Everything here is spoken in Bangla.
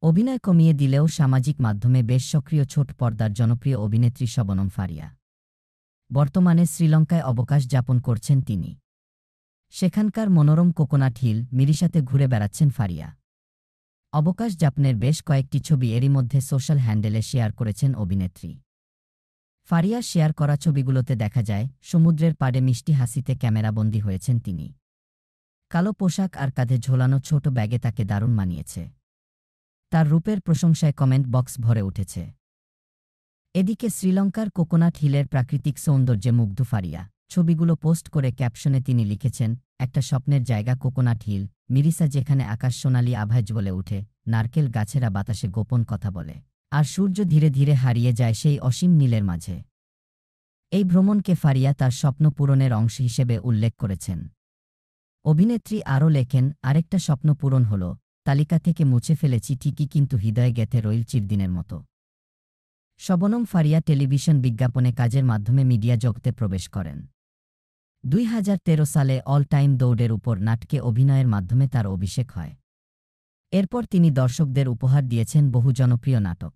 অভিনয় কমিয়ে দিলেও সামাজিক মাধ্যমে বেশ সক্রিয় ছোট পর্দার জনপ্রিয় অভিনেত্রী শবনম ফারিয়া। বর্তমানে শ্রীলঙ্কায় অবকাশ যাপন করছেন তিনি। সেখানকার মনোরম কোকোনাট হিল মিরিসাতে ঘুরে বেড়াচ্ছেন ফারিয়া। অবকাশ যাপনের বেশ কয়েকটি ছবি এরই মধ্যে সোশ্যাল হ্যান্ডেলে শেয়ার করেছেন অভিনেত্রী। ফারিয়া শেয়ার করা ছবিগুলোতে দেখা যায় সমুদ্রের পাড়ে মিষ্টি হাসিতে ক্যামেরাবন্দী হয়েছেন তিনি। কালো পোশাক আর কাঁধে ঝোলানো ছোট ব্যাগে তাকে দারুণ মানিয়েছে। তার রূপের প্রশংসায় কমেন্ট বক্স ভরে উঠেছে। এদিকে শ্রীলঙ্কার কোকোনাট হিলের প্রাকৃতিক সৌন্দর্যে মুগ্ধ ফারিয়া। ছবিগুলো পোস্ট করে ক্যাপশনে তিনি লিখেছেন, একটা স্বপ্নের জায়গা কোকোনাট হিল, মিরিসা যেখানে আকাশ সোনালি আভায় জ্বলে ওঠে, নারকেল গাছেরা বাতাসে গোপন কথা বলে, আর সূর্য ধীরে ধীরে হারিয়ে যায় সেই অসীম নীলের মাঝে। এই ভ্রমণকে ফারিয়া তার স্বপ্ন পূরণের অংশ হিসেবে উল্লেখ করেছেন। অভিনেত্রী আরও লেখেন, আরেকটা স্বপ্ন পূরণ হল, তালিকা থেকে মুছে ফেলেছি ঠিকই কিন্তু হৃদয়ে গেঁথে রইল চিরদিনের মতো। শবনম ফারিয়া টেলিভিশন বিজ্ঞাপনে কাজের মাধ্যমে মিডিয়া জগতে প্রবেশ করেন। 2013 সালে অল টাইম দৌড়ের উপর নাটকে অভিনয়ের মাধ্যমে তার অভিষেক হয়। এরপর তিনি দর্শকদের উপহার দিয়েছেন বহু জনপ্রিয় নাটক।